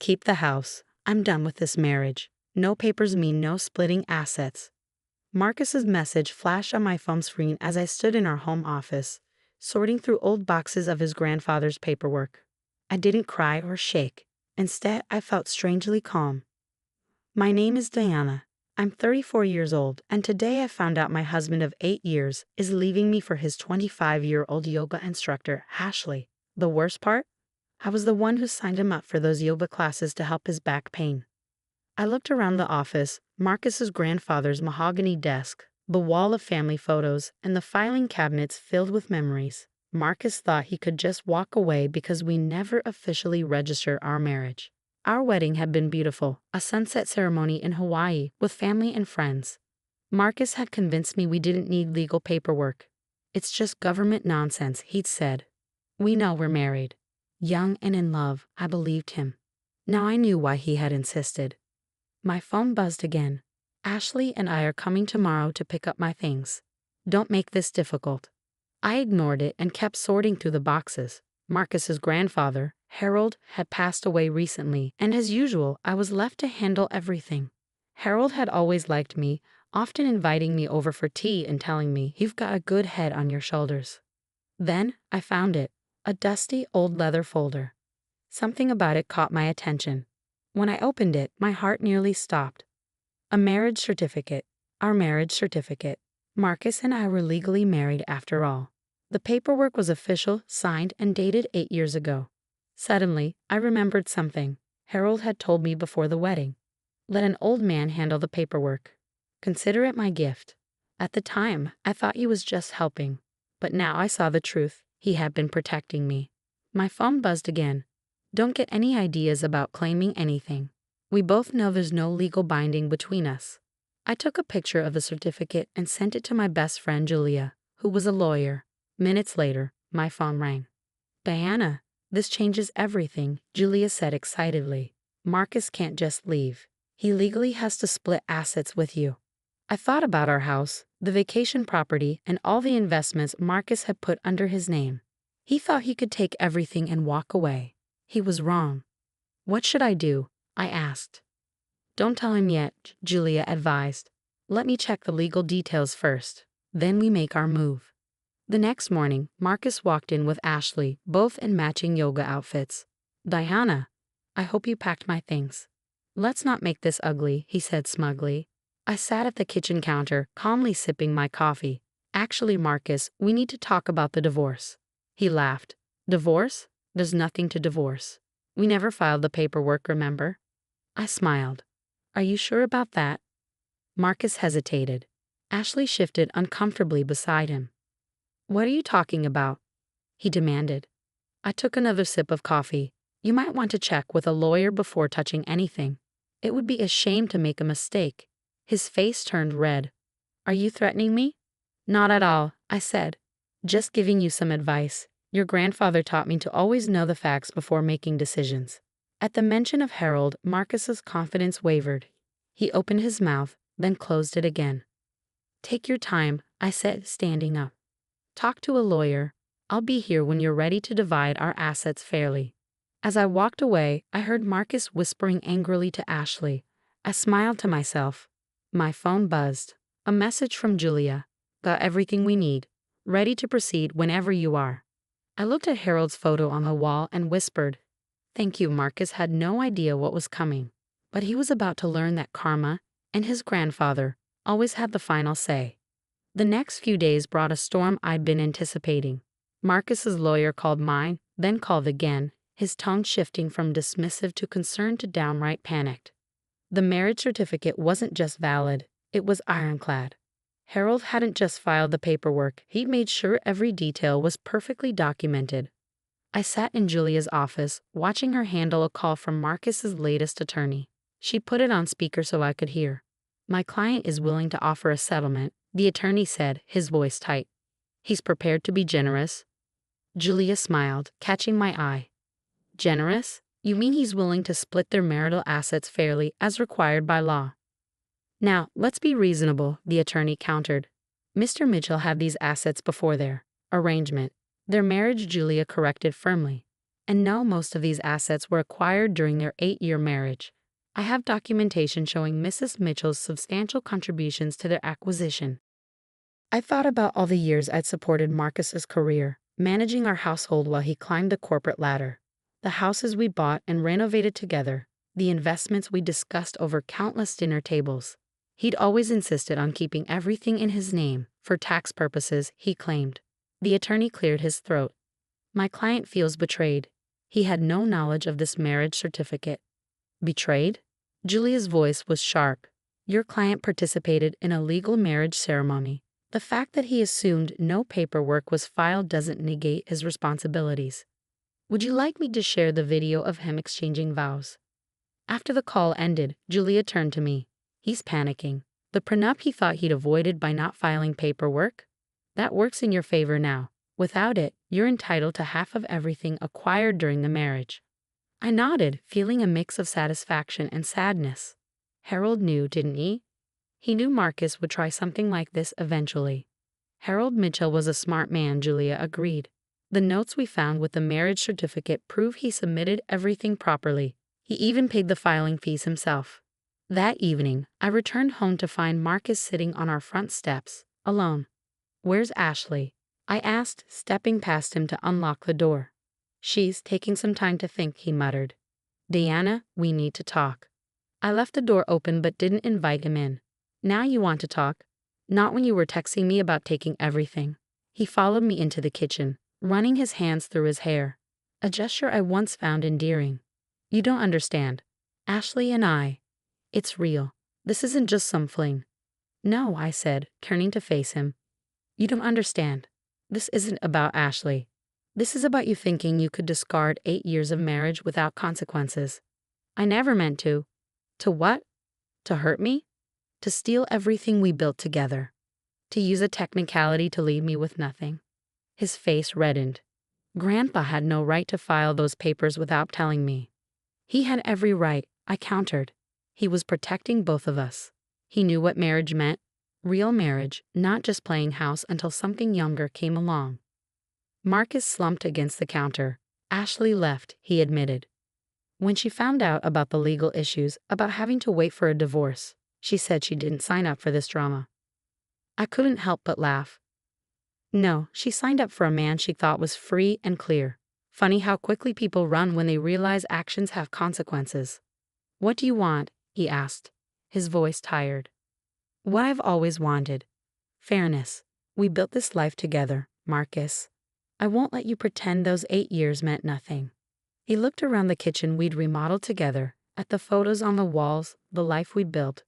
Keep the house. I'm done with this marriage. No papers mean no splitting assets. Marcus's message flashed on my phone screen as I stood in our home office, sorting through old boxes of his grandfather's paperwork. I didn't cry or shake. Instead, I felt strangely calm. My name is Diana. I'm 34 years old, and today I found out my husband of 8 years is leaving me for his 25-year-old yoga instructor, Ashley. The worst part? I was the one who signed him up for those yoga classes to help his back pain. I looked around the office, Marcus's grandfather's mahogany desk, the wall of family photos, and the filing cabinets filled with memories. Marcus thought he could just walk away because we never officially registered our marriage. Our wedding had been beautiful, a sunset ceremony in Hawaii with family and friends. Marcus had convinced me we didn't need legal paperwork. It's just government nonsense, he'd said. We know we're married. Young and in love, I believed him. Now I knew why he had insisted. My phone buzzed again. Ashley and I are coming tomorrow to pick up my things. Don't make this difficult. I ignored it and kept sorting through the boxes. Marcus's grandfather, Harold, had passed away recently, and as usual, I was left to handle everything. Harold had always liked me, often inviting me over for tea and telling me, "You've got a good head on your shoulders." Then I found it, a dusty old leather folder. Something about it caught my attention. When I opened it, my heart nearly stopped. A marriage certificate. Our marriage certificate. Marcus and I were legally married after all. The paperwork was official, signed, and dated 8 years ago. Suddenly, I remembered something Harold had told me before the wedding. Let an old man handle the paperwork. Consider it my gift. At the time, I thought he was just helping. But now I saw the truth. He had been protecting me. My phone buzzed again. Don't get any ideas about claiming anything. We both know there's no legal binding between us. I took a picture of the certificate and sent it to my best friend Julia, who was a lawyer. Minutes later, my phone rang. "Diana, this changes everything," Julia said excitedly. "Marcus can't just leave. He legally has to split assets with you." I thought about our house, the vacation property, and all the investments Marcus had put under his name. He thought he could take everything and walk away. He was wrong. "What should I do?" I asked. "Don't tell him yet," Julia advised. "Let me check the legal details first. Then we make our move." The next morning, Marcus walked in with Ashley, both in matching yoga outfits. "Diana, I hope you packed my things." "Let's not make this ugly," he said smugly. I sat at the kitchen counter, calmly sipping my coffee. "Actually, Marcus, we need to talk about the divorce." He laughed. "Divorce? There's nothing to divorce. We never filed the paperwork, remember?" I smiled. "Are you sure about that?" Marcus hesitated. Ashley shifted uncomfortably beside him. "What are you talking about?" he demanded. I took another sip of coffee. "You might want to check with a lawyer before touching anything. It would be a shame to make a mistake." His face turned red. "Are you threatening me?" "Not at all," I said. "Just giving you some advice. Your grandfather taught me to always know the facts before making decisions." At the mention of Harold, Marcus's confidence wavered. He opened his mouth, then closed it again. "Take your time," I said, standing up. "Talk to a lawyer. I'll be here when you're ready to divide our assets fairly." As I walked away, I heard Marcus whispering angrily to Ashley. I smiled to myself. My phone buzzed. A message from Julia. "Got everything we need. Ready to proceed whenever you are." I looked at Harold's photo on the wall and whispered, "Thank you." Marcus had no idea what was coming, but he was about to learn that karma, and his grandfather, always had the final say. The next few days brought a storm I'd been anticipating. Marcus's lawyer called mine, then called again, his tone shifting from dismissive to concerned to downright panicked. The marriage certificate wasn't just valid, it was ironclad. Harold hadn't just filed the paperwork, he'd made sure every detail was perfectly documented. I sat in Julia's office, watching her handle a call from Marcus's latest attorney. She put it on speaker so I could hear. "My client is willing to offer a settlement," the attorney said, his voice tight. "He's prepared to be generous." Julia smiled, catching my eye. "Generous? You mean he's willing to split their marital assets fairly as required by law?" "Now, let's be reasonable," the attorney countered. "Mr. Mitchell had these assets before their arrangement. Their marriage," Julia corrected firmly. And no, most of these assets were acquired during their 8-year marriage. I have documentation showing Mrs. Mitchell's substantial contributions to their acquisition. I thought about all the years I'd supported Marcus's career, managing our household while he climbed the corporate ladder, the houses we bought and renovated together, the investments we discussed over countless dinner tables. He'd always insisted on keeping everything in his name, for tax purposes, he claimed. The attorney cleared his throat. My client feels betrayed. He had no knowledge of this marriage certificate. Betrayed? Julia's voice was sharp. Your client participated in a legal marriage ceremony. The fact that he assumed no paperwork was filed doesn't negate his responsibilities. Would you like me to share the video of him exchanging vows? After the call ended, Julia turned to me. He's panicking. The prenup he thought he'd avoided by not filing paperwork? That works in your favor now. Without it, you're entitled to half of everything acquired during the marriage. I nodded, feeling a mix of satisfaction and sadness. Harold knew, didn't he? He knew Marcus would try something like this eventually. Harold Mitchell was a smart man, Julia agreed. The notes we found with the marriage certificate prove he submitted everything properly. He even paid the filing fees himself. That evening, I returned home to find Marcus sitting on our front steps, alone. Where's Ashley? I asked, stepping past him to unlock the door. She's taking some time to think, he muttered. Diana, we need to talk. I left the door open but didn't invite him in. Now you want to talk? Not when you were texting me about taking everything. He followed me into the kitchen, running his hands through his hair. A gesture I once found endearing. You don't understand. Ashley and I. It's real. This isn't just some fling. No, I said, turning to face him. You don't understand. This isn't about Ashley. This is about you thinking you could discard 8 years of marriage without consequences. I never meant to. To what? To hurt me? To steal everything we built together. To use a technicality to leave me with nothing. His face reddened. Grandpa had no right to file those papers without telling me. He had every right, I countered. He was protecting both of us. He knew what marriage meant. Real marriage, not just playing house until something younger came along. Marcus slumped against the counter. Ashley left, he admitted. When she found out about the legal issues, about having to wait for a divorce, she said she didn't sign up for this drama. I couldn't help but laugh. No, she signed up for a man she thought was free and clear. Funny how quickly people run when they realize actions have consequences. What do you want? He asked, his voice tired. What I've always wanted. Fairness. We built this life together, Marcus. I won't let you pretend those 8 years meant nothing. He looked around the kitchen we'd remodeled together, at the photos on the walls, the life we'd built.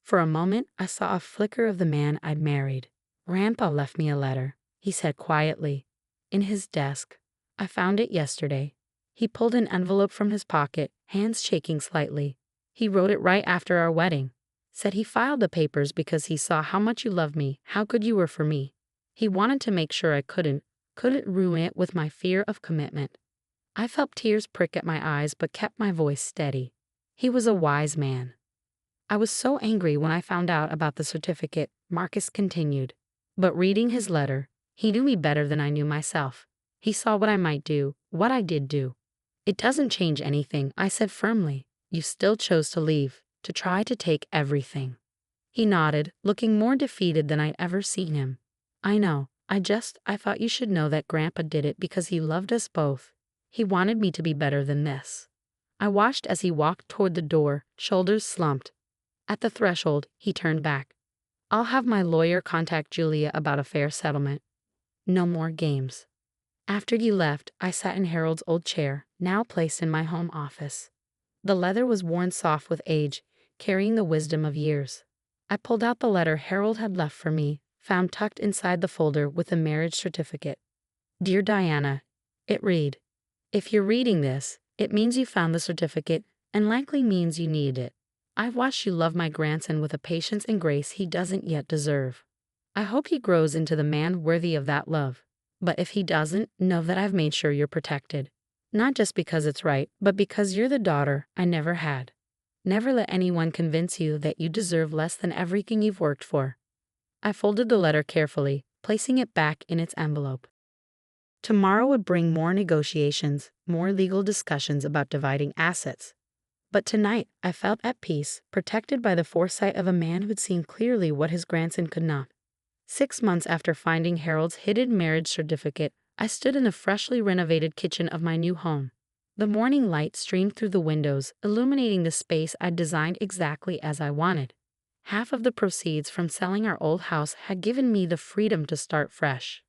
For a moment, I saw a flicker of the man I'd married. Grandpa left me a letter, he said quietly. In his desk. I found it yesterday. He pulled an envelope from his pocket, hands shaking slightly. He wrote it right after our wedding. Said he filed the papers because he saw how much you loved me, how good you were for me. He wanted to make sure I couldn't ruin it with my fear of commitment. I felt tears prick at my eyes but kept my voice steady. He was a wise man. I was so angry when I found out about the certificate, Marcus continued. But reading his letter, he knew me better than I knew myself. He saw what I might do, what I did do. It doesn't change anything, I said firmly. You still chose to leave, to try to take everything. He nodded, looking more defeated than I'd ever seen him. I know, I thought you should know that Grandpa did it because he loved us both. He wanted me to be better than this. I watched as he walked toward the door, shoulders slumped. At the threshold, he turned back. I'll have my lawyer contact Julia about a fair settlement. No more games. After he left, I sat in Harold's old chair, now placed in my home office. The leather was worn soft with age, carrying the wisdom of years. I pulled out the letter Harold had left for me, found tucked inside the folder with the marriage certificate. Dear Diana, it read, if you're reading this, it means you found the certificate and likely means you need it. I've watched you love my grandson with a patience and grace he doesn't yet deserve. I hope he grows into the man worthy of that love. But if he doesn't, know that I've made sure you're protected. Not just because it's right, but because you're the daughter I never had. Never let anyone convince you that you deserve less than everything you've worked for. I folded the letter carefully, placing it back in its envelope. Tomorrow would bring more negotiations, more legal discussions about dividing assets. But tonight, I felt at peace, protected by the foresight of a man who'd seen clearly what his grandson could not. 6 months after finding Harold's hidden marriage certificate, I stood in the freshly renovated kitchen of my new home. The morning light streamed through the windows, illuminating the space I'd designed exactly as I wanted. Half of the proceeds from selling our old house had given me the freedom to start fresh.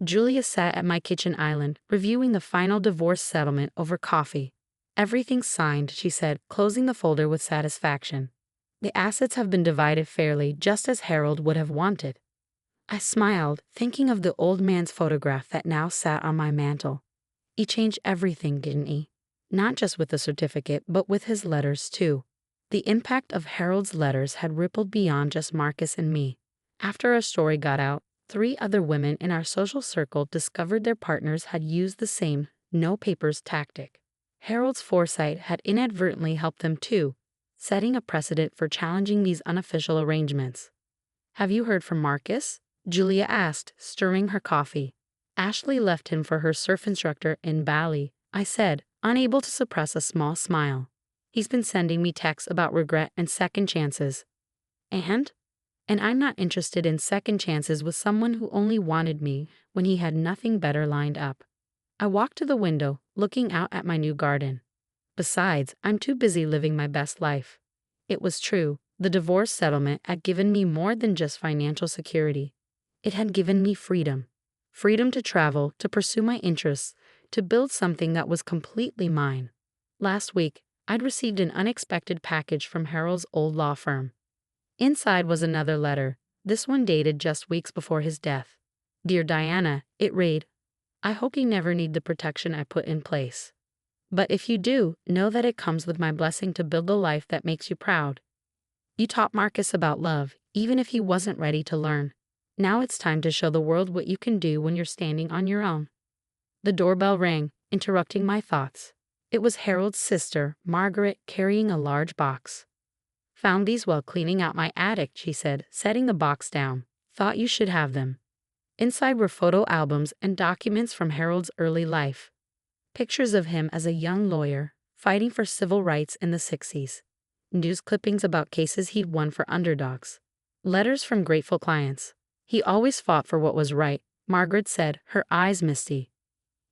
Julia sat at my kitchen island, reviewing the final divorce settlement over coffee. "Everything's signed," she said, closing the folder with satisfaction. "The assets have been divided fairly, just as Harold would have wanted." I smiled, thinking of the old man's photograph that now sat on my mantel. He changed everything, didn't he? Not just with the certificate, but with his letters, too. The impact of Harold's letters had rippled beyond just Marcus and me. After our story got out, 3 other women in our social circle discovered their partners had used the same no papers tactic. Harold's foresight had inadvertently helped them too, setting a precedent for challenging these unofficial arrangements. "Have you heard from Marcus?" Julia asked, stirring her coffee. "Ashley left him for her surf instructor in Bali," I said, unable to suppress a small smile. "He's been sending me texts about regret and second chances." And I'm not interested in second chances with someone who only wanted me when he had nothing better lined up. I walked to the window, looking out at my new garden. Besides, I'm too busy living my best life. It was true, the divorce settlement had given me more than just financial security. It had given me freedom. Freedom to travel, to pursue my interests, to build something that was completely mine. Last week, I'd received an unexpected package from Harold's old law firm. Inside was another letter, this one dated just weeks before his death. "Dear Diana," it read, "I hope you never need the protection I put in place. But if you do, know that it comes with my blessing to build the life that makes you proud. You taught Marcus about love, even if he wasn't ready to learn. Now it's time to show the world what you can do when you're standing on your own." The doorbell rang, interrupting my thoughts. It was Harold's sister, Margaret, carrying a large box. "Found these while cleaning out my attic," she said, setting the box down. "Thought you should have them." Inside were photo albums and documents from Harold's early life. Pictures of him as a young lawyer, fighting for civil rights in the 60s. News clippings about cases he'd won for underdogs. Letters from grateful clients. "He always fought for what was right," Margaret said, her eyes misty.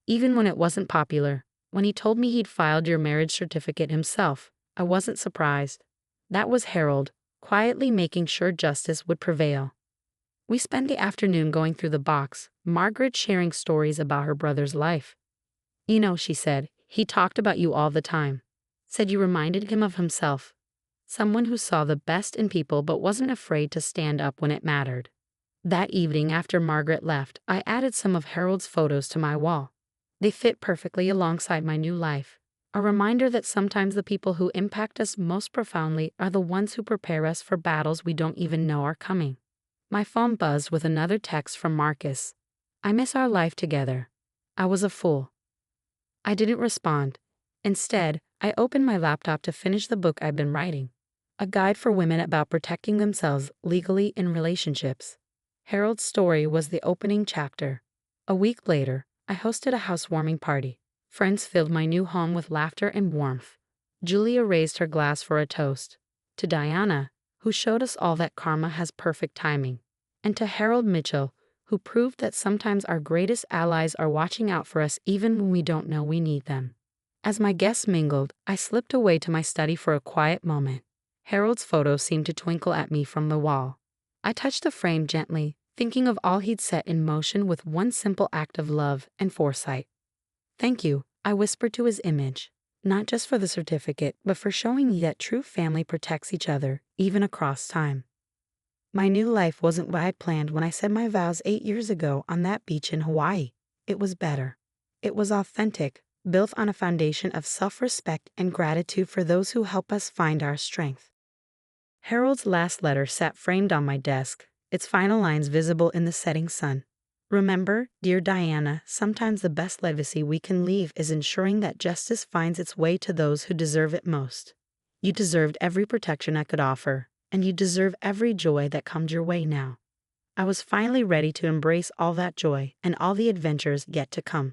"Even when it wasn't popular. When he told me he'd filed your marriage certificate himself, I wasn't surprised. That was Harold, quietly making sure justice would prevail." We spent the afternoon going through the box, Margaret sharing stories about her brother's life. "You know," she said, "he talked about you all the time. Said you reminded him of himself. Someone who saw the best in people but wasn't afraid to stand up when it mattered." That evening after Margaret left, I added some of Harold's photos to my wall. They fit perfectly alongside my new life. A reminder that sometimes the people who impact us most profoundly are the ones who prepare us for battles we don't even know are coming. My phone buzzed with another text from Marcus. "I miss our life together. I was a fool." I didn't respond. Instead, I opened my laptop to finish the book I'd been writing. A guide for women about protecting themselves legally in relationships. Harold's story was the opening chapter. A week later, I hosted a housewarming party. Friends filled my new home with laughter and warmth. Julia raised her glass for a toast. To Diana, who showed us all that karma has perfect timing. And to Harold Mitchell, who proved that sometimes our greatest allies are watching out for us even when we don't know we need them. As my guests mingled, I slipped away to my study for a quiet moment. Harold's photo seemed to twinkle at me from the wall. I touched the frame gently, thinking of all he'd set in motion with one simple act of love and foresight. "Thank you," I whispered to his image, "not just for the certificate, but for showing me that true family protects each other, even across time." My new life wasn't what I planned when I said my vows 8 years ago on that beach in Hawaii. It was better. It was authentic, built on a foundation of self-respect and gratitude for those who help us find our strength. Harold's last letter sat framed on my desk, its final lines visible in the setting sun. "Remember, dear Diana, sometimes the best legacy we can leave is ensuring that justice finds its way to those who deserve it most. You deserved every protection I could offer, and you deserve every joy that comes your way now." I was finally ready to embrace all that joy and all the adventures yet to come.